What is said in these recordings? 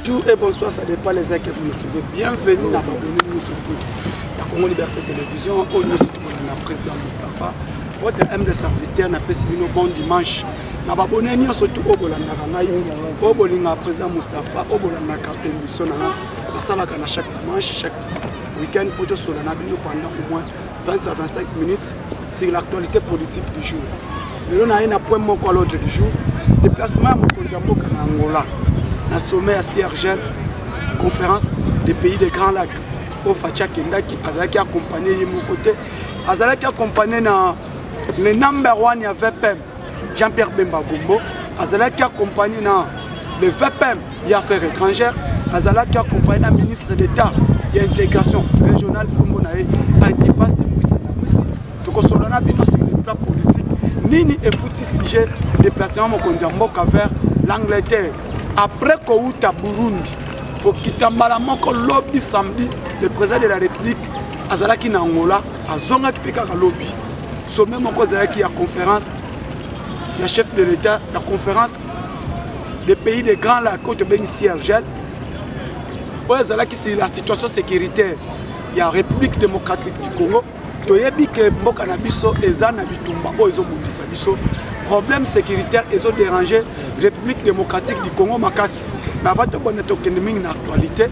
Bonjour et bonsoir, ça dépend les heures que vous nous suivez. Bienvenue dans l'abonnement sur la Congo Liberté Télévision, au nom de président Moustapha. Votre M de serviteur n'a pas suivi nos bon dimanche. N'a pas abonné surtout au Bolandara, au Bolinga président Moustapha, au Bolandaka émission na salaka na chaque dimanche, chaque week-end pour te solana pendant au moins 20 à 25 minutes sur l'actualité politique du jour. Nous avons un point mot à l'ordre du jour. Déplacement à Mokondiambo Angola. Na sommet à Siergel, conférence des pays des Grands Lacs. Au Fatia Kendaki, Azalaki accompagné de mon côté. Azalaki accompagné dans le number one, il y a VPM, Jean-Pierre Bemba Gombo. Azalaki accompagné dans le VPM, il y a affaires étrangères. Azalaki accompagné dans le ministre d'État, il y a intégration régionale, comme on a eu, Antipas, Mouissa. Donc on a bien sur le plan politique. Nini et fouti sujet déplacement Mokondiambo vers l'Angleterre. Après Kouta Burundi, au Kitambala Moko lobby samedi, le président de la République, Azalaki na Angola, a Zonga Kipeka lobby. Sommet Moko Zalaki à conférence, le chef de l'État, la conférence des pays des Grands Lacs, côté Bénissi Argel. Où Azalaki c'est la situation sécuritaire. Il y a la République démocratique du Congo. Toyebi que Mboka na biso eza na bitumba o ezo bundisa biso. Problème sécuritaire ils ont dérangé République démocratique du Congo makasi. Mais avant de bonne tokeneming na actualité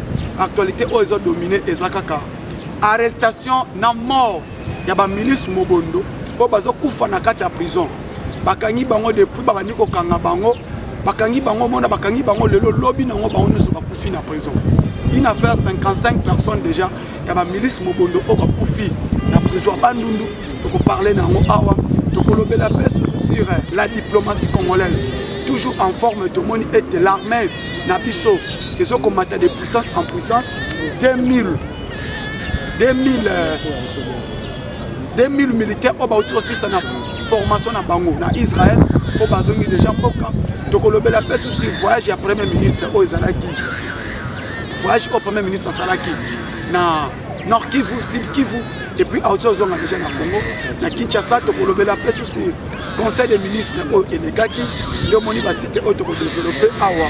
o ils ont dominé ezakaka. Arrestation na mort ya ba milice Mobondo o bazo kufa na kati ya prison. Bakangi bango depuis babandi ko kanga bango. Bakangi bango mona bakangi bango lelo lobby nango bango nyonso bakufi na prison. Une affaire 55 personnes déjà ya ba milice Mobondo o bakufi na prison bandundu to ko parler nango awa to ko lobela paix sur la diplomatie congolaise toujours en forme de moni et l'armée na biso ils ont combattu de puissance en puissance 2000 militaires au bauti aussi ça na formation na bango na Israël au bazongi déjà mboka to ko lobela paix sur voyage à premier ministre au Ezalaki voyage au premier ministre Salaki na Nord Kivu, Sud Kivu, et puis à autre chose, on a déjà dans le Congo, na Kinshasa, tu peux la paix sur le conseil des ministres et les gars qui ont développé Awa,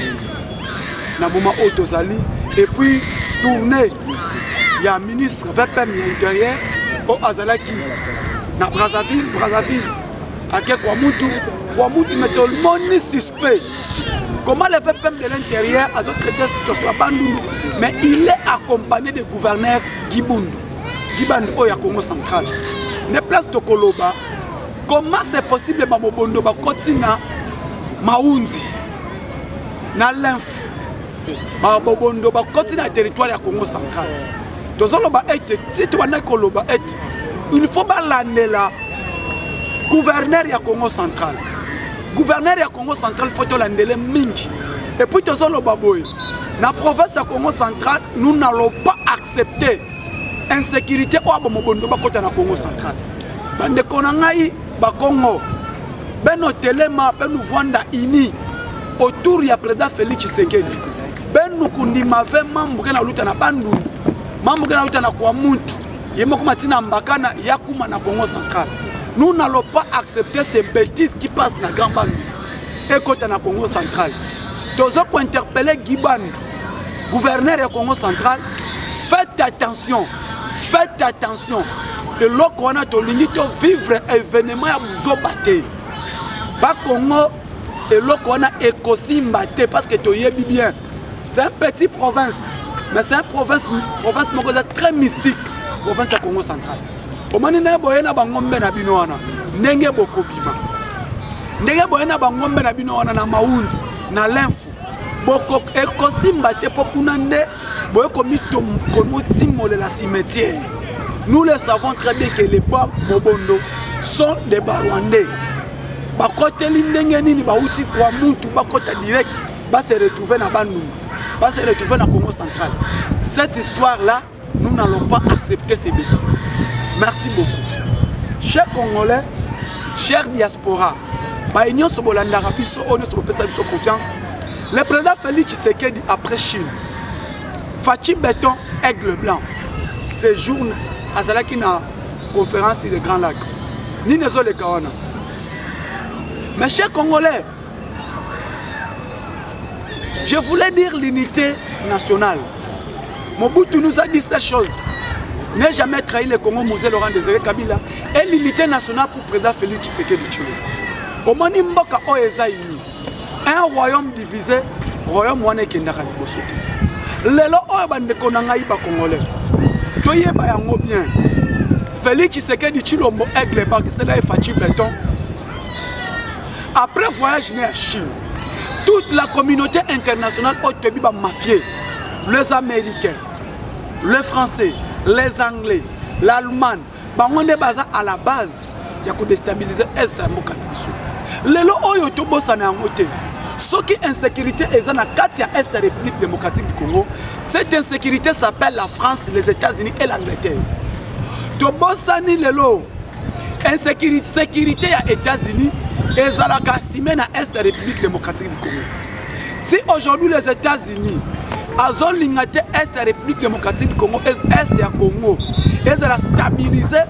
na moment Otozali, et puis tourner, il y a un ministre VPM intérieur au Azalaki, na Brazzaville, à Kwamutu, mais tout le monde est suspect. Comment le VPM de l'intérieur a traité la situation à Bandundu, mais il est accompagné du gouverneur Gibundu au Congo central. Ne place de Koloba, comment c'est possible que Mamobondo Bakotina Maunzi na l'inf Mamobondo Bakotina territoire du Congo central. Tozoloba est titre na Koloba est il faut balander la gouverneur du Congo central. Gouverneur du Congo central faut l'andele mingi. Et puis Tozoloba boy. Na province du Congo central, nous n'allons pas accepter insécurité au Mobondo bakota na Congo central. Bande konangai ba Congo. Beno telema benu vanda ini autour ya président Félix Tshisekedi. Benu kundima ve mambo kana luta na Bandundu. Mambo kana luta na kwa muntu. Yemo kumatina mbakana yakuma na Congo central. Nous n'allons pas accepter ces bêtises qui passent dans Grand Bandundu. Et côté na Congo central. Tozo ko interpeller Gibandu, gouverneur du Congo central, faites attention. Faites attention. Le loco on a to vivre événement à Bouzo Baté. Ba Congo et loco on a écosim Baté parce que to yebi bien. C'est un petit province, mais c'est une province très mystique, province du Congo central. Omani na boyena bangombe na binoana, ndenge bokobima. Ndenge boyena bangombe na binoana na Maunzi, na l'info. Boko écosim Baté pokunande. La cimetière. Nous le savons très bien que les Bas Mobondo sont des Barwandais. Bakote Lindengeni, Baouti Kwamuntu, Bakota direct, va se retrouver dans Bandung, va se retrouver dans Congo central. Cette histoire-là, nous n'allons pas accepter ces bêtises. Merci beaucoup. Chers Congolais, chers diaspora, Baïnion Sobolandara, Bisso, on est sur le confiance. Le président Félix Tshisekedi après Chine. Fachi Béton, Aigle Blanc, séjourne à Zalaki na conférence de Grand Lac. Ni ne sont les Kawana. Mes chers Congolais, Je voulais dire l'unité nationale. Mobutu nous a dit cette chose. N'a jamais trahi le Congo, Mosé Laurent Désiré Kabila. Et l'unité nationale pour président Félix Tshisekedi Tshilombo. Au Mani Mboka Oeza Ini. Un royaume divisé, royaume wane kendaka libosote. Lelo oyo bandeko na ngai ba Congolais. Toyeba yango bien. Félix Tshisekedi Tshilombo aigle ba c'est là Fachi Béton. Après voyage né à Chine, toute la communauté internationale otebi ba mafié, les Américains, les Français, les Anglais, l'Allemagne, bangonde baza à la base ya ko déstabiliser est mboka na biso. Lelo oyo tobosa na yango te. Soki insécurité est na kati ya Est République démocratique du Congo, cette insécurité s'appelle la France, les États-Unis et l'Angleterre. Tobosani lelo insécurité ya États-Unis et zalaka simé na Est République démocratique du Congo. Si aujourd'hui les États-Unis azolingate Est République démocratique du Congo Est ya Congo, ils la stabiliser.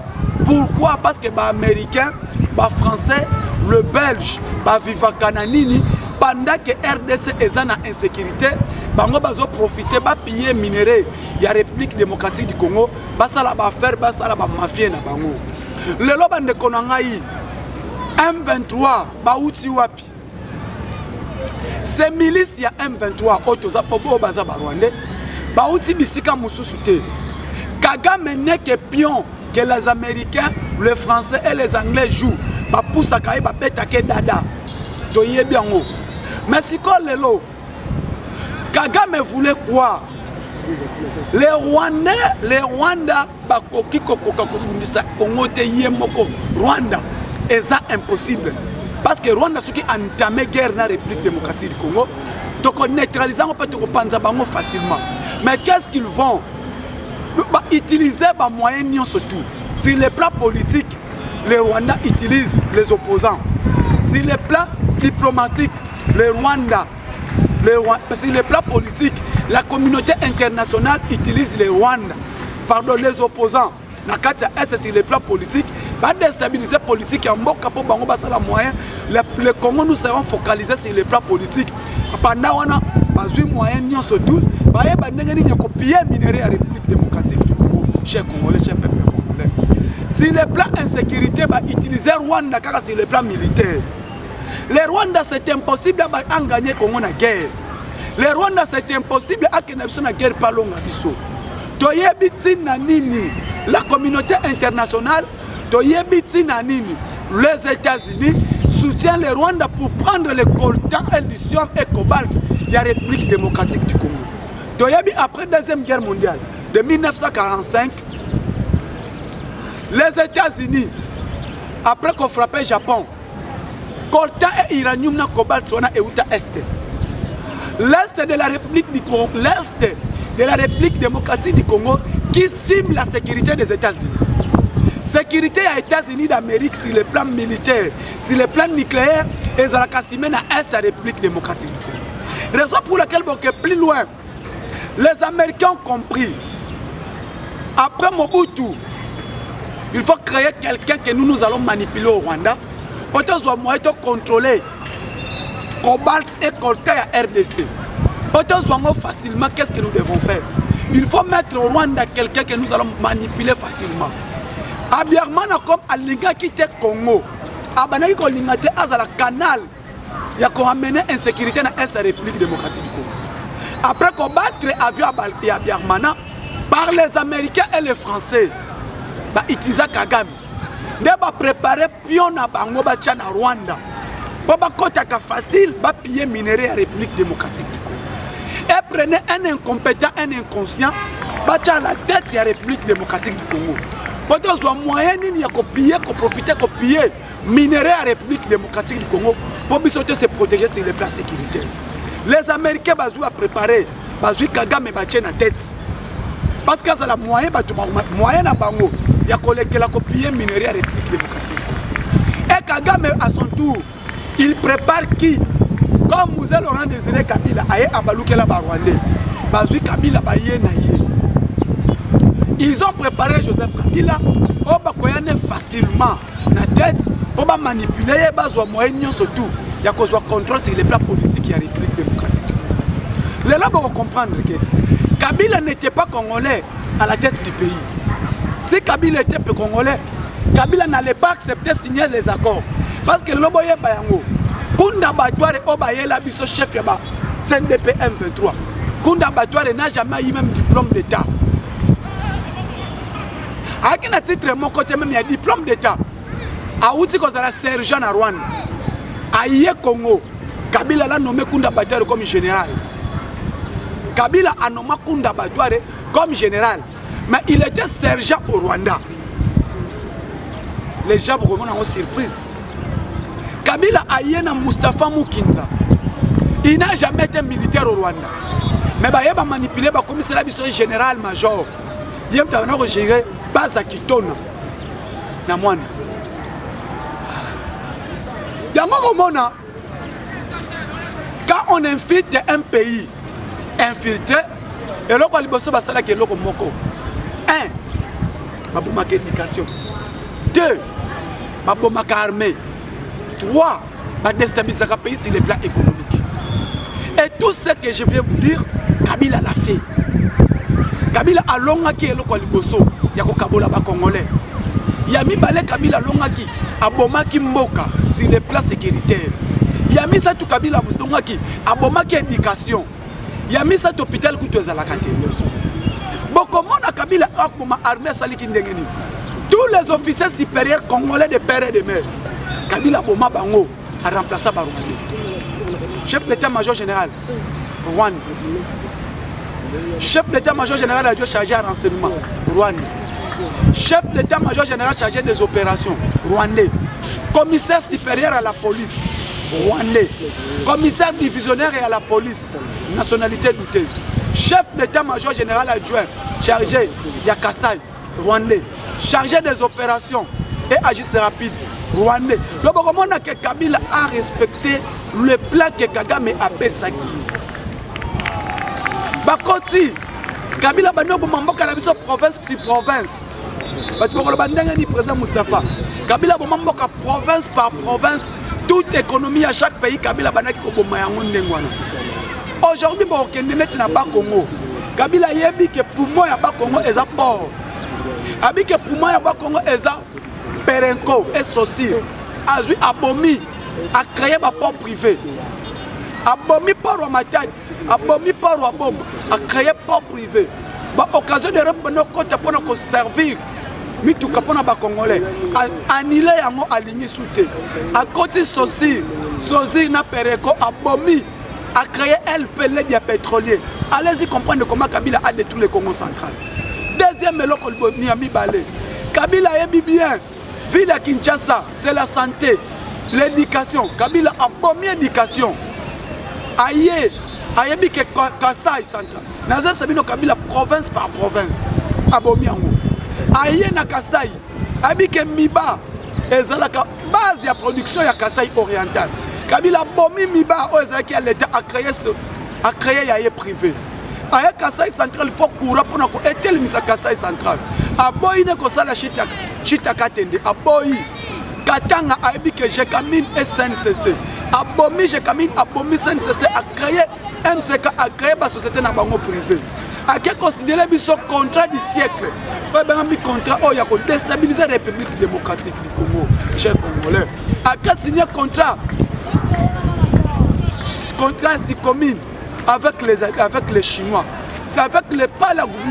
Pourquoi? Parce que les Américains, les Français, le Belge, les Vivakananini, pendant que RDC est en insécurité, bango bazo profiter ba piller minerai ya République démocratique du Congo, basala ba faire basala ba mafia na bango. Lelo bande konangai M23 ba uti wapi. Ces milices ya M23 otoza pobo baza ba Rwandais, ba uti bisika mususu te. Kagame n'est que pion que les Américains, les Français et les Anglais jouent. Ba poussa kai ba betake dada. Toye bien haut. Mais si quand lelo Kagame voulait quoi? Les Rwanda bakoki kokoka kobundisa Congo te yemoko Rwanda eza impossible parce que Rwanda ceux qui entamé guerre na République démocratique du Congo donc on neutraliser on peut te repanza bango facilement. Mais qu'est-ce qu'ils vont utiliser ba moyens surtout sur les plans politiques. Les Rwandais utilisent les opposants. Sur les plans diplomatiques, les Rwandais, sur les plans politiques, la communauté internationale utilise les Rwandais, pardon, les opposants. Na Katia est sur les plans politiques, va déstabiliser politique en mot pour bango basala moyen. Le Congo nous serons focalisés sur les plans politiques. Pendant on a pas moyen ni surtout, ba yeba ndenge ni copier minerai à République démocratique du Congo, cher Congolais, cher peuple congolais. Sur le plan insécurité, va utiliser Rwanda car sur le plan militaire. Les Rwandais c'est impossible à gagner Congo na guerre. Les Rwandais c'est impossible à que na guerre pas longue biso. Toyebi na nini la communauté internationale, toyebi na nini les États-Unis soutiennent les Rwandais pour prendre le coltan, le lithium et cobalt de la République démocratique du Congo. Toyebi après la Deuxième Guerre mondiale de 1945, les États-Unis, après qu'on frappait le Japon, coltan et uranium na cobalt sont et outa est. L'Est de la République du Congo, l'Est de la République démocratique du Congo qui cible la sécurité des États-Unis. Sécurité des États-Unis d'Amérique sur le plan militaire, sur le plan nucléaire, et ça la cassime dans l'Est de la République démocratique du Congo. Raison pour laquelle, plus loin, les Américains ont compris. Après Mobutu, il faut créer quelqu'un que nous allons manipuler au Rwanda. Pour que nous puissions contrôler cobalt et coltan à RDC. Pour que nous puissions facilement, qu'est-ce que nous devons faire? Il faut mettre au Rwanda quelqu'un que nous allons manipuler facilement. Abiarmana comme Alinga qui était Congo. Abanaki Kolinga te azala canal. Il y a qu'on amené insécurité dans la République démocratique du Congo. Après combattre avion à Abiarmana par les Américains et les Français, bah Itiza Kagame. Ne va préparer pion na bango ba tchana Rwanda. Baba kota ka facile ba piller minerai à République démocratique du Congo. Et prenez un incompétent, un inconscient, ba tcha la tête de la République démocratique du Congo. Pour que moyen ni copier, profiter, copier minerai à République démocratique du Congo pour se protéger sur les plans sécuritaires. Les Américains ont préparé, Kagame et la tête. Parce que c'est la moyen à Bango, il y a la copier minerai à République démocratique. Et Kagame à son tour, il prépare qui? Comme Mosé Laurent Désiré Kabila, aye abalukela Rwandais, Kabila baye na ye. Ils ont préparé Joseph Kabila facilement la tête pour manipuler les moyens surtout. Il y a contrôle sur les plans politiques de la République démocratique. là pour comprendre que Kabila n'était pas congolais à la tête du pays. Si Kabila était congolais, Kabila n'allait pas accepter de signer les accords. Parce que le Loboye Bayango, Kunda Batouare Obayela Bisso chef Yaba, CNDP M23. Kunda Batouare n'a jamais eu même diplôme d'État. À quel titre, mon côté même, il y a diplôme d'État. À Outi Kozala sergent à Rwanda. À Iye Congo, Kabila l'a nommé Kunda Batouare comme général. Kabila a nommé Kunda Batouare comme général. Mais il était sergent au Rwanda. Les gens ont surprise. Kabila a yéna Mustafa Mukinza. Il n'a jamais été militaire au Rwanda. Mais il a manipulé le commissaire général-major. Il a géré Baza Kitona. Quand on infiltre un pays, infiltré, et là, on va dire moko. 1. Babomaka éducation. 2. Babomaka armée. 3. Déstabiliser le pays sur le plan économique. Et tout ce que je viens vous dire, Kabila l'a fait. Kabila a longaki et loko liboso. Yako kabola ba congolais. Yami balé Kabila longaki. Abomaki mboka sur les plans sécuritaires. Yami sa tout Kabila longaki. Abomaki éducation. Yami sa tout hôpital kutu za la kate. Comment on a Kabila armée saliki ndengeni. Tous les officiers supérieurs congolais de père et de mère. Kabila Boma Bango a remplacé Barwandé. Chef d'état-major général, Rwanda. Chef d'état-major général a dû charger un renseignement, Rwanda. Chef d'état-major général chargé des opérations, Rwandais. Commissaire supérieur à la police, Rwandais. Commissaire divisionnaire et à la police, nationalité douteuse. Chef d'état-major général adjoint, chargé Yakasai, Rwandais. Chargé des opérations et agissent rapide, Rwandais. Donc, comment on a que Kabila a respecté le plan que Kagame a Pesaki. Bakoti, Kabila Banobo Mamboka la province si province. Le président Mustafa. Kabila Mamboka province par province, toute économie à chaque pays, Kabila Banaki Kobomayango Ndengwana. Aujourd'hui, bon, Kendenet n'a pas Congo. Kabila Yebi que pour moi, il n'y a pas Congo, et ça port. Abi que pour moi, il n'y a pas Congo, et ça Perenco et Sosi. Azui Abomi a créé ma port privé. Abomi port Matad, Abomi port Abom a créé port privé. Bah, occasion de reprendre nos comptes pour nous servir. Mais tout cas pour nos Congolais. Annihiler yango aligné souté. À côté Sosi, Sosi na Perenco Abomi a créé LP l'aide pétrolier. Allez-y comprendre comment Kabila a détruit le Congo central. Deuxième meloko Niami Balé. Kabila est bien. Ville à Kinshasa, c'est la santé, l'éducation. Kabila a bombé l'éducation. Aïe, aïe bi que Kasai central. Nazem Sabino Kabila province par province. Abomi yango. Aïe na Kasai. Abi que Miba ezalaka base ya production ya Kasai oriental. Kabila bomi Miba ozaki l'état a créé yaye privé. Aïe Kasai central il faut courir pour nous éteindre le Kasai central. Aboyi ne kosala chita katende. Aboyi Katanga a dit que j'ai camine SNCC. Abomi j'ai camine abomi SNCC a créé MCK a créé la société na bango privé. A qui considéré biso contrat du siècle. Ouais ben un contrat oh ya ko déstabiliser la République démocratique du Congo, chers Congolais. A qui signé contrat si commune avec les Chinois. C'est avec le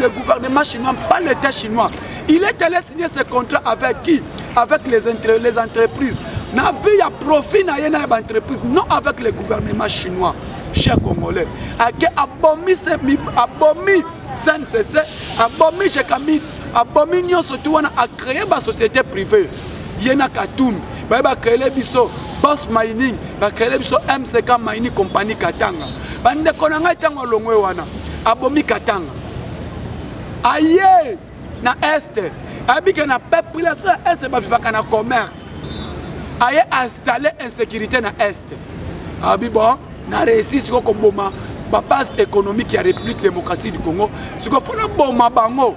gouvernement chinois, pas l'État chinois. Il est allé signer ce contrat avec qui? Avec les entreprises. N'a vu y a profit na yena entreprise, non avec le gouvernement chinois, chers Congolais. Ake abomi SNCC, abomi Jekamine, abomi nyon surtout on a créé ma société privée. Yena Katoum, ba créé biso Boss Mining, ba créé biso MCK Mining Company Katanga. Bande konanga tango longwe wana. Abomi Katanga. Aïe na Est. Abika na population Est ba vivaka na commerce. Aïe installer insécurité na Est. Abi bon na réussi siko ko boma ba base économique ya République démocratique du Congo. Siko fona boma bango.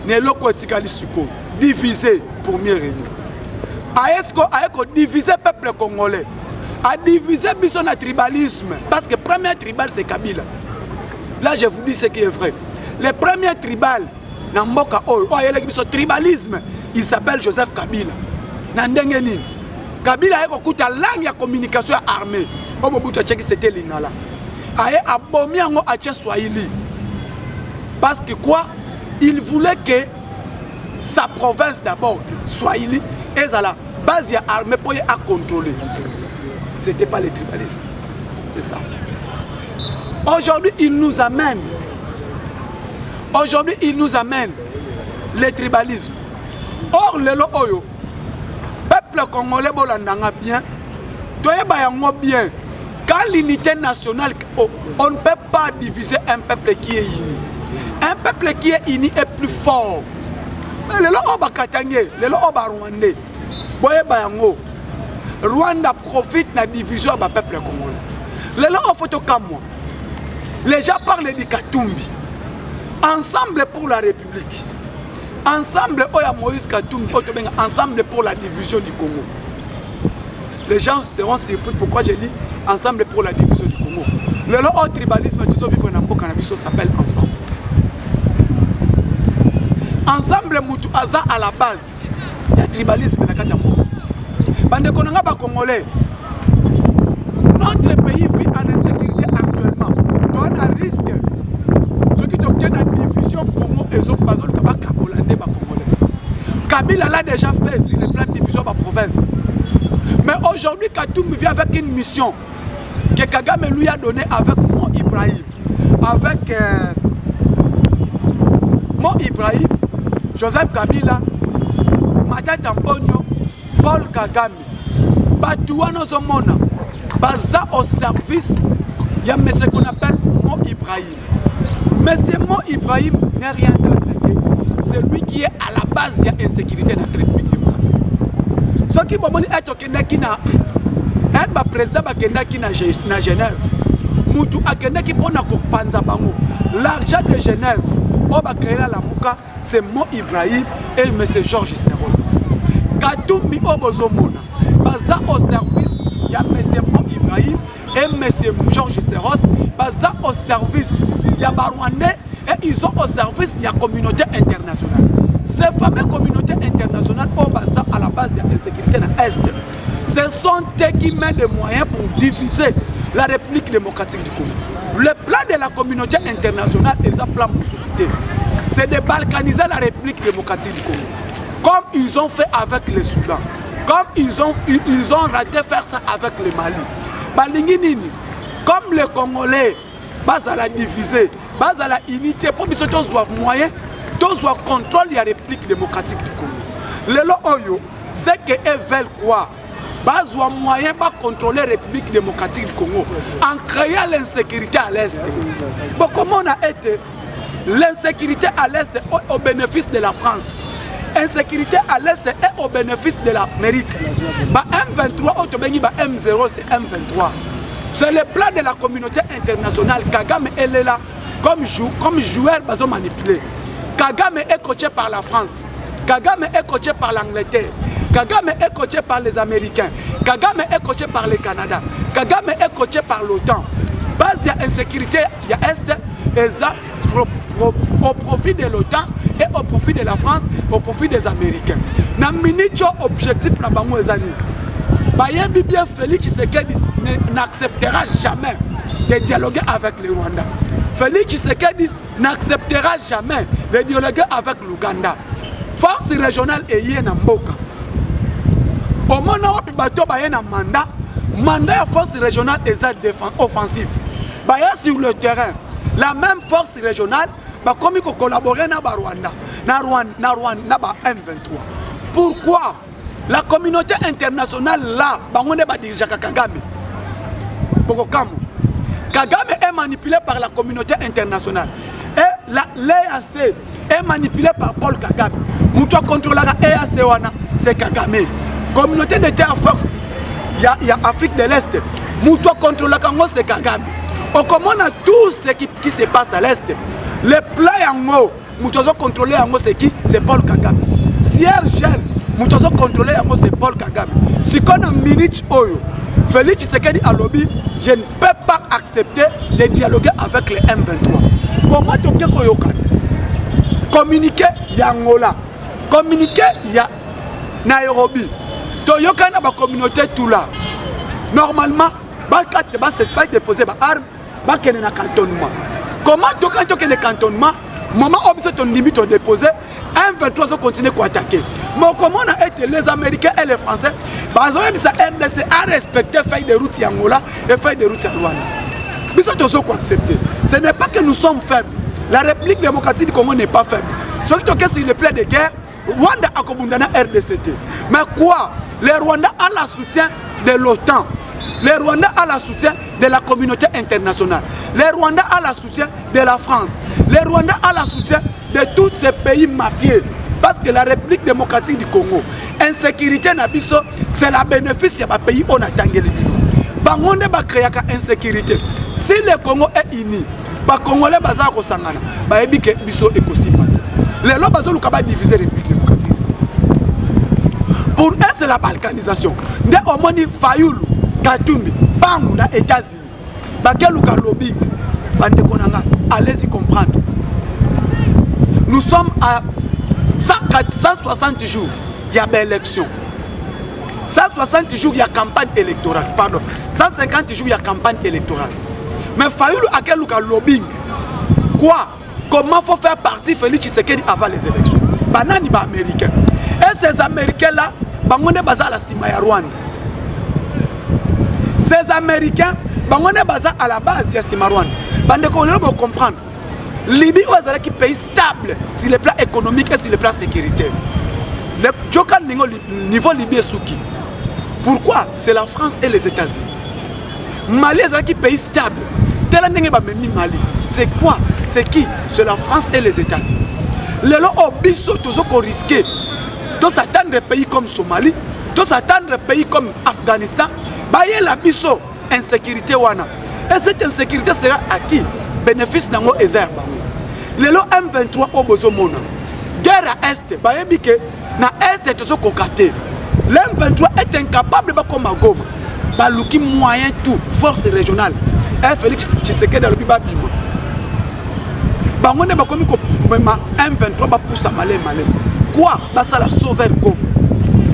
Ne loko etikali siko diviser pour mieux régner. Aïe ko diviser peuple congolais. a divisé biso na tribalisme. Parce que le premier tribal, c'est Kabila. Là, je vous dis ce qui est vrai. Le premier tribal, na mboka oyo, tribalisme, il s'appelle Joseph Kabila. Nandengenin. Kabila a écouté la langue de communication armée. Au Mobutu Tcheki, c'était l'Ingala. A abomi ango a Swahili. Parce que quoi? Il voulait que sa province d'abord, Swahili, et la base armée pour y contrôler. Ce n'était pas le tribalisme. C'est ça. Aujourd'hui, il nous amène. Aujourd'hui, il nous amène le tribalisme. Or, le oyo, peuple congolais bolandanga bien, doye bien. Quand l'unité nationale, on ne peut pas diviser un peuple qui est uni. Un peuple qui est uni est plus fort. Mais le oba katangé, le oba rwandais, boye bayango. Rwanda profite de la division du peuple congolais. Le photo comme moi. Les gens parlent de Katumbi. Ensemble pour la République. Ensemble, Oya Moïse Katumbi. Ensemble pour la division du Congo. Les gens seront surpris pourquoi je dis ensemble pour la division du Congo. Le tribalisme, tout ce vivre dans le cannabis s'appelle ensemble. Ensemble, Moutou Aza à la base. Il y a tribalisme dans la Katambo. Bande Konanga ba Congolais. Notre pays vit en insécurité actuellement. Donc on a risque. Ceux qui obtiennent la division Congo et autres bazol kaba kabolande ba Congolais. Kabila l'a déjà fait sur le plan de division de la province. Mais aujourd'hui, Katumbi vient avec une mission que Kagame lui a donnée avec Mo Ibrahim. Avec Mo Ibrahim, Joseph Kabila, Matata Mponyo, Paul Kagame. Batouano Zomona, baza au service, il y a monsieur qu'on appelle Mo Ibrahim. Monsieur Mo Ibrahim n'est rien d'autre que c'est lui qui est à la base de l'insécurité dans la République démocratique. Ce qui est au Kenya, le président de Genève, Moutou a Kenya pour l'argent de Genève, c'est Mo Ibrahim et M. Georges Seros. Katumbi Obozomona, baza au service, il y a M. Mo Ibrahim et M. Georges Seros, baza au service, il y a Barwandais et ils sont au service, il y a communauté internationale. Ces fameuses communautés internationales au baza à la base de la sécurité dans l'Est. Ce sont eux qui mettent des moyens pour diviser la République démocratique du Congo. Le plan de la communauté internationale est un plan pour société. C'est de balkaniser la République démocratique du Congo. Comme ils ont fait avec le Soudan. Comme ils ont raté faire ça avec le Mali. Balinginini, comme les Congolais, base à la diviser, base à la unité, pour qu'ils soient moyens, tous soient contrôle de la République démocratique du Congo. Le Oyo, c'est qu'ils veulent quoi? Base ou moyen pour contrôler la République démocratique du Congo en créant l'insécurité à l'Est. Bon, comment on a été l'insécurité à l'Est au bénéfice de la France, l'insécurité à l'Est est au bénéfice de l'Amérique. M23, M0, c'est M23. C'est le plan de la communauté internationale. Kagame elle est là comme joueur manipulé. Kagame est coaché par la France. Kagame est coaché par l'Angleterre. Kagame est coaché par les Américains. Kagame est coaché par le Canada. Kagame est coaché par l'OTAN. Base il y a insécurité, il y a Est, et ça au profit de l'OTAN et au profit de la France, au profit des Américains. Na minicho objectif na bango ezani. Bayebi bien Félix Tshisekedi n'acceptera jamais de dialoguer avec le Rwanda. Félix Tshisekedi n'acceptera jamais de dialoguer avec l'Ouganda. Force régionale est yé na mboka. Au moment où bateau baye na mandat de force régionale est offensif. Baye sur le terrain, la même force régionale va collaborer na Rwanda, na M23. Pourquoi la communauté internationale là, bangonde ba dirige Kagame. Kagame est manipulé par la communauté internationale. Et l'EAC est manipulé par Paul Kagame. Moutoua contrôle la EAC wana, c'est Kagame. Communauté de terre force, il y a Afrique de l'Est. Moutoua contrôle la Congo, c'est Kagame. On commande tout ce qui se passe à l'Est. Le plan yango, Moutoua contrôler yango, c'est qui? C'est Paul Kagame. Sierre Gel, Moutoua contrôler yango, c'est Paul Kagame. Si on a minute oyo, Félix Tshisekedi a lobby, je ne peux pas accepter de dialoguer avec les M23. Comment tu peux communiquer Yangola, communiquer ya Nairobi, Toyoka na ba communauté tout là. Normalement, ba déposer ba arme, ba kene na cantonnement. Comment tu peux le cantonnement, moment où ton limite au déposé, M23 sont continuer à attaquer. Mais comment on a été les Américains et les Français, RDC a respecté feuille de route Angola et feuille de route à Rwanda. Mais ça, tu dois accepter. Ce n'est pas que nous sommes faibles. La République démocratique du Congo n'est pas faible. Ce qui est sur le plan de guerre, Rwanda a Kobundana RDCT. Mais quoi? Les Rwandais ont le soutien de l'OTAN. Les Rwandais ont le soutien de la communauté internationale. Les Rwandais ont le soutien de la France. Les Rwandais ont le soutien de tous ces pays mafieux. Parce que la République démocratique du Congo, insécurité nabiso, c'est la bénéfice de pays on a tangé les bino. Bangonde ba créer insécurité. Si le Congo est uni, ba Congolais baza ko sangana, ba ebi ke biso écosystème. Les lois bazo lukaba diviser la République démocratique. Pour eux c'est la balkanisation. Nde omoni Fayulu, Katumbi, Bangu na États-Unis. Ba keluka lobbying, bande konanga, allez-y comprendre. Nous sommes à 160 jours, il y a des élections. 160 jours, il y a campagne électorale. Pardon. 150 jours, il y a campagne électorale. Mais Fayulu a quel lobbying? Quoi? Comment faut faire partie Félix Tshisekedi avant les élections? Banani ba américain. Et ces Américains-là, bangonde baza la Simaya Rwanda. Ces Américains, bangonde baza à la base ya Simaya Rwanda. Bande ko on comprendre. Libye est un pays stable sur le plan économique et sur le plan sécuritaire. Le niveau Libye est souki. Pourquoi? C'est la France et les États-Unis. Mali est un pays stable. C'est quoi? C'est qui? C'est la France et les États-Unis. Les gens ont risqué de s'attendre à pays comme Somalie, de s'attendre à pays comme Afghanistan. Il y a la insécurité. Et cette insécurité sera à qui? Bénéfice nango ezerba. Lelo M23 au bozomona. Guerre à Est, baebike na Est tozo kokate. L'M23 est incapable de comme Goma. Baluki moyen tout, force régionale. Et Félix Tshisekedi dans le bibabima. Bangonde bakomi ko mema M23 ba poussa malé. Quoi? Basa la sauver Goma.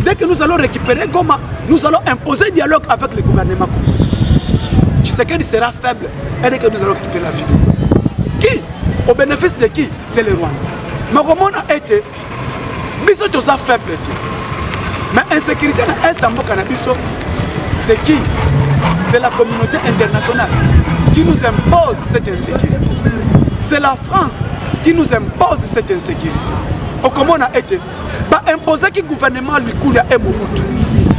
Dès que nous allons récupérer Goma, nous allons imposer dialogue avec le gouvernement congolais. Tshisekedi sera faible et dès que nous allons récupérer la vie de Goma. Qui? Au bénéfice de qui? C'est le Rwanda. Mais comment on a été? Biso tous a faible. Mais insécurité dans l'Est en Canabiso, c'est qui? C'est la communauté internationale qui nous impose cette insécurité. C'est la France qui nous impose cette insécurité. Au comment on a été? Bah imposer que le gouvernement lui coule à Mobutu,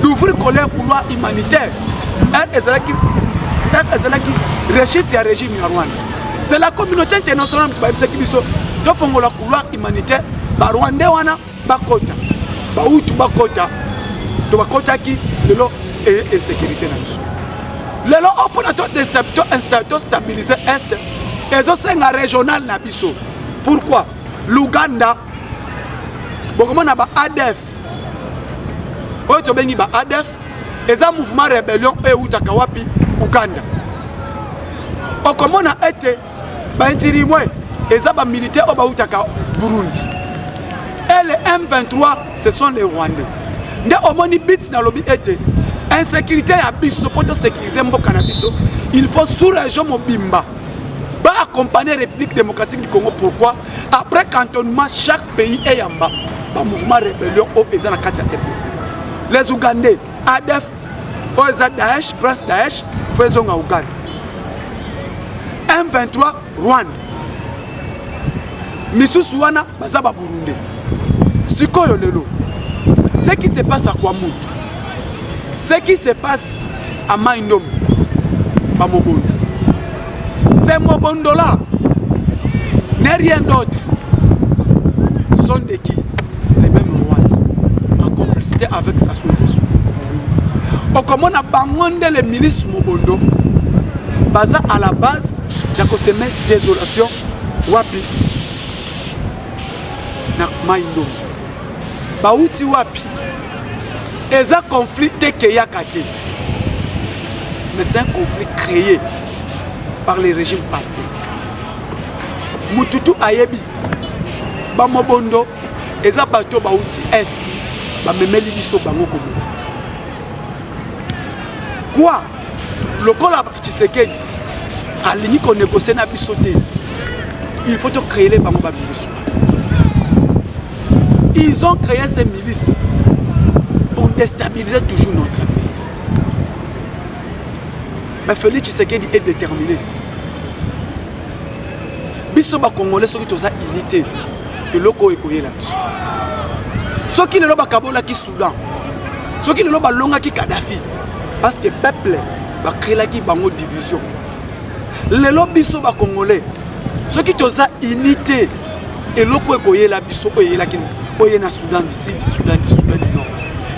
d'ouvrir colère couloir humanitaire. Régime Rwanda. C'est la communauté internationale qui doit faire le couloir humanitaire. Ba Rwanda wana bakota. Ba Hutu bakota. To bakota qui lelo et sécurité na biso. Lelo pour stabiliser est. Et c'est un régional na biso. Pourquoi? L'Ouganda beaucoup na ba ADF. Oyo to bengi ba ADF. Et un mouvement rébellion et utaka wapi Ouganda. O comment on a été Bantirimwe et ça militaire au utaka Burundi. Et les M23 ce sont les Rwandais. Nde omoni bit na lobby été insécurité ya biso pour sécuriser mboka na biso. Il faut sous région mobimba. Ba accompagner République démocratique du Congo. Pourquoi? Après cantonnement chaque pays est en bas. Ba mouvement rébellion au ezana kati RDC. Les Ougandais ADF Oza Daesh, Prince Daesh, faisons à Ouganda. M23, Rwanda. Misusuana, Bazaba Burundi. Sikoyo Lelo. Ce qui se passe à Kwamutu, ce qui se passe à Maïnom, Bamobondo. Ces Mobondo-là n'est rien d'autre. Sont de qui? Les mêmes Rwanda. En complicité avec Sassou Nguesso. Comment on a abandonné les milices Mobondo, basé à la base, j'ai consommé désolation, wapi, na Maïndo. Baouti wapi, et ça conflit te ke yakate. mais c'est un conflit créé par les régimes passés. Mututu ayebi, Bamobondo, Eza Bato Baouti Est, Bamemeli Biso Bango Komo. Quoi? Le col Tshisekedi, Alini qu'on négocie na bisoté. Il faut créer les Bango Bamilisou. Ils ont créé ces milices pour déstabiliser toujours notre pays. Mais Félix Tshisekedi est déterminé. Biso ba Congolais ceux qui ont unité et loko ekoye la biso. Ceux qui le loba Kabola qui Soudan. Ceux qui le loba longa qui Kadhafi. Parce que peuple va créer la qui bango division. Les lobbies sont Congolais. Ceux qui ont unité et loko ekoye la biso oye la qui oye na Soudan du Sud, Soudan du Nord.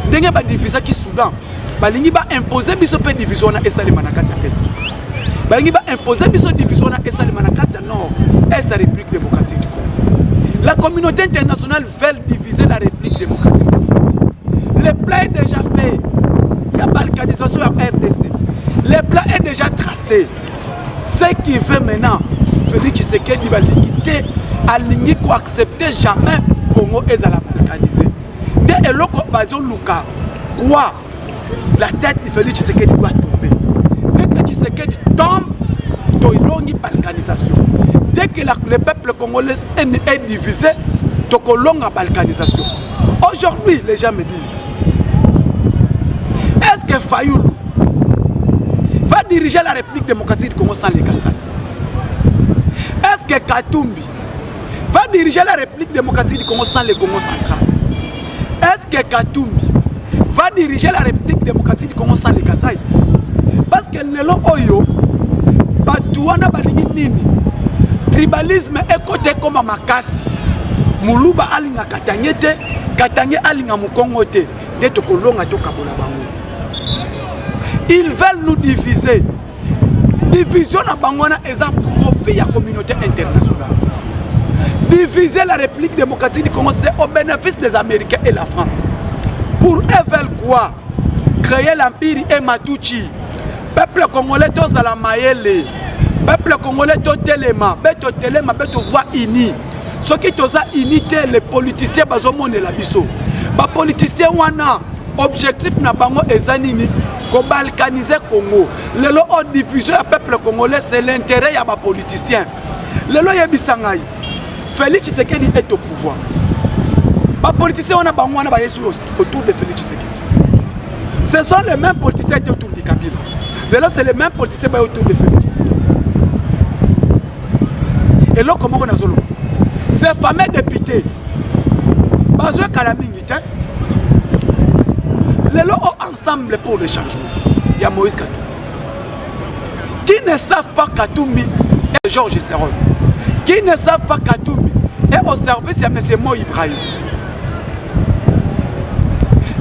Ndenge ba diviser qui Soudan. Balingi ba imposer biso pe division na esali manakati ya Est. Balingi ba imposer biso division na esali manakati ya Nord. Est la République démocratique du Congo. La communauté internationale veut diviser la République démocratique du Congo. Le plan est déjà fait. Il y a balkanisation à RDC. Le plan est déjà tracé. Ce qui fait maintenant, Félix Tshisekedi va limiter à l'ingé qu'on accepter jamais Congo est à la balkaniser. Dès que l'on Luka, quoi? La tête de Félix Tshisekedi doit tomber. Dès que Tshisekedi tombe, il y a une balkanisation. Dès que le peuple congolais est divisé, il y a une balkanisation. Aujourd'hui, les gens me disent, est-ce que Fayoulou va diriger la République démocratique du Congo sans les Kassai? Est-ce que Katumbi va diriger la République démocratique du Congo sans le Congo central? Est-ce que Katumbi va diriger la République démocratique du Congo sans les Kassai? Parce que le long oyo, Batouana balingi nini? Tribalisme est côté comme à Makasi. Muluba alinga katangete, katange alinga mukongote. De tokolonga tokabola bango. Ils veulent nous diviser. Division à Bangwana est un profit à la communauté internationale. Diviser la République démocratique du Congo, c'est au bénéfice des Américains et la France. Pour eux veulent quoi? Créer l'empire et Matuchi. Peuple congolais tous à la Mayele. Peuple congolais tous téléma. Beto téléma, beto voix unie. Ceux qui ont unité, les politiciens, bazomone la biso. Les politiciens wana objectif na bango ezanini ko balkaniser Congo. Lelo o diffusion ya peuple congolais, c'est l'intérêt ya ba politiciens. Lelo yebisangai. Félix Tshisekedi est au pouvoir. Les politiciens wana bango wana ba yesu autour de Félix Tshisekedi. Ce sont les mêmes politiciens qui étaient autour de Kabila. Lelo c'est les mêmes politiciens qui autour de Félix Tshisekedi. Et là comment on a zolo? Ces fameux députés, Bazoé Kalamingi, les lots ensemble pour le changement. Il y a Moïse Katumbi. Qui ne savent pas Katumbi et Georges Seros. Qui ne savent pas Katumbi et au service, il y a M. Mo Ibrahim.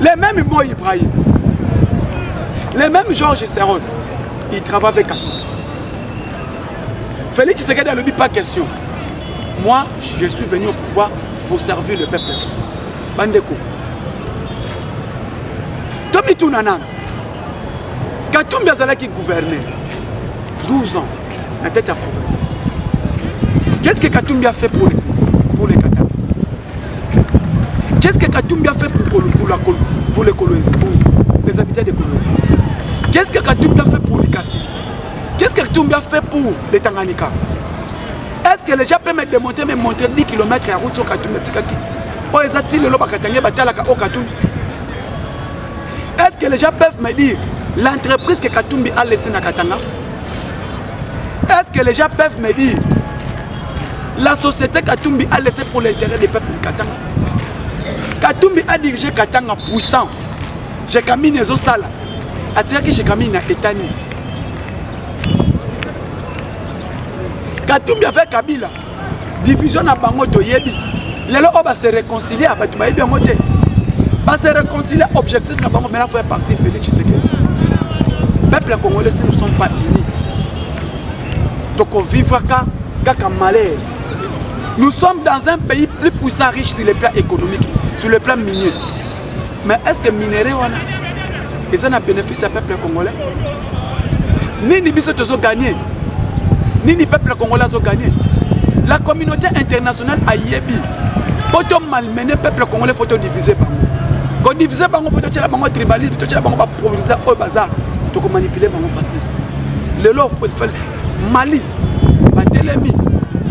Les mêmes Mo Ibrahim, les mêmes Georges Seros, ils travaillent avec Katumbi. Félix Tshisekedi ne dit pas question. Moi, je suis venu au pouvoir pour servir le peuple. Bandeko. Tomi Tounanan. Katumbi Azala qui gouvernait 12 ans à la tête de la province. Qu'est-ce que Katumbi a fait pour les Katanga? Qu'est-ce que Katumbi a fait pour les Kolwezi, pour les habitants de Kolwezi? Qu'est-ce que Katumbi a fait pour les Kassi? Qu'est-ce que Katumbi a fait pour les Tanganyika? Est-ce que les gens peuvent me démontrer, me montrer 10 km à route au Katumbi? Est-ce que les gens peuvent me dire l'entreprise que Katumbi a laissée à Katanga? Est-ce que les gens peuvent me dire la société Katumbi a laissée pour l'intérêt des peuples de Katanga? Katumbi a dirigé Katanga puissant. J'ai camine les Osala. Atiraki j'ai camine à Etani. Katumbi a fait Kabila. Division à Bango Toyebi. Les gens vont se réconcilier à Batoubaï bien monté. Va se réconcilier objectif na Bango. Mais là il faut partir Félix Tshisekedi. Peuple congolais si nous ne sommes pas unis. Donc on vivra qu'à malheur. Nous sommes dans un pays plus puissant, riche sur le plan économique, sur le plan minier. Mais est-ce que minerai wana et ça n'a bénéficié au peuple congolais? Nini biso tozo gagné. Nini peuple congolais a gagné. La communauté internationale a yébi. Faut malmener peuple congolais, faut diviser bango. Quand diviser bango, faut tirer bango tribalisme, faut tirer bango provincial au bazar. Tu peux manipuler bango facile. Le lot faut faire Mali, Batelemi,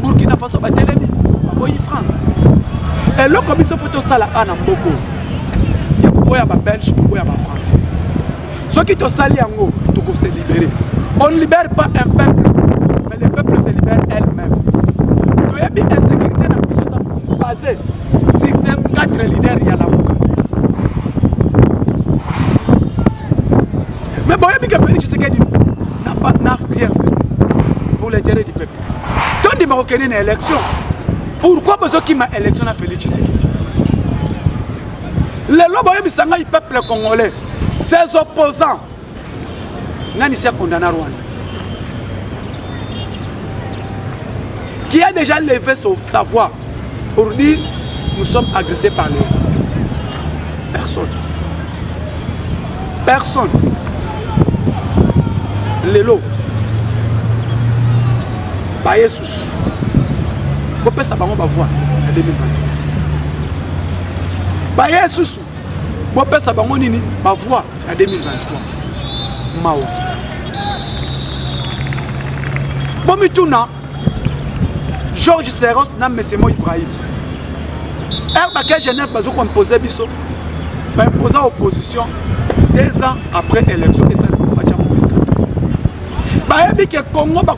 Burkina Faso, Batelemi, Baboyi France. Et là comme ça faut tout ça là en Mboko. Il y a beaucoup de Belges, beaucoup de Français. Ceux qui te salient en haut, tu peux se libérer. On ne libère pas un peuple, mais le peuple se libère elle-même. Tu as bien insécurité dans la prison basée sur ces 4 leaders, il y a la boca. Mais bon, il y a Félix Tshisekedi n'a rien fait pour l'intérêt du peuple. Tant de Marocains une élection. Pourquoi besoin qu'il m'a élection à Félix Tshisekedi? Les lobes du peuple congolais, ses opposants, n'ont pas condamné à Rwanda. Qui a déjà levé sa voix pour dire nous sommes agressés par les Rwandais? Personne. Personne. Lelo. Baye Soussou. Vous pouvez savoir ma voix en 2023. Baye Soussou. Vous pouvez savoir ma voix en 2023. Mao. Bon, maintenant, Georges Serros n'a pas Ibrahim. RBK Genève a imposé Bisso. Il a imposé l'opposition 2 ans après l'élection et ça ne peut pas dire Moïse Katumbi. Il y a que Congo va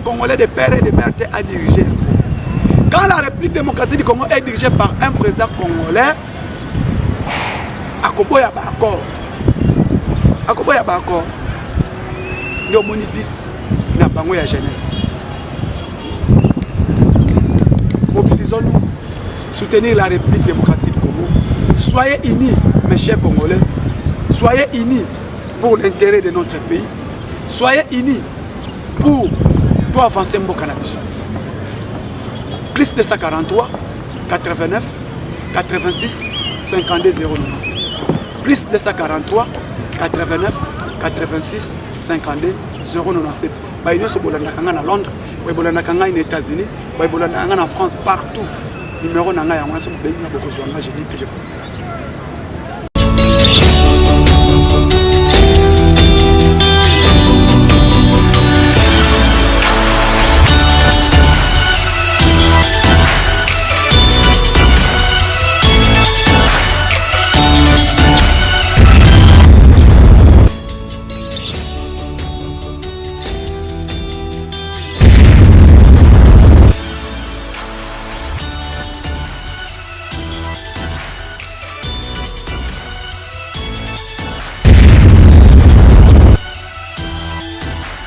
Congolais de père et de mère à diriger. Quand la République démocratique du Congo est dirigée par un président congolais, Akoboya Bakor. Akoboya Bakor. Il y a moni bit na bango ya Genève. Mobilisons-nous, soutenir la République démocratique du Congo. Soyez unis, mes chers Congolais. Soyez unis pour l'intérêt de notre pays. Soyez unis pour avancer mon cannabis. Plus de 143, 89, 86, 52, 097. Plus de 143, 89, 86, 52, 097. Nous sommes à Londres, nous sommes aux États-Unis, nous sommes en France, partout. Numéro nanga ya mwanso beaucoup soanga, je dis que je fais.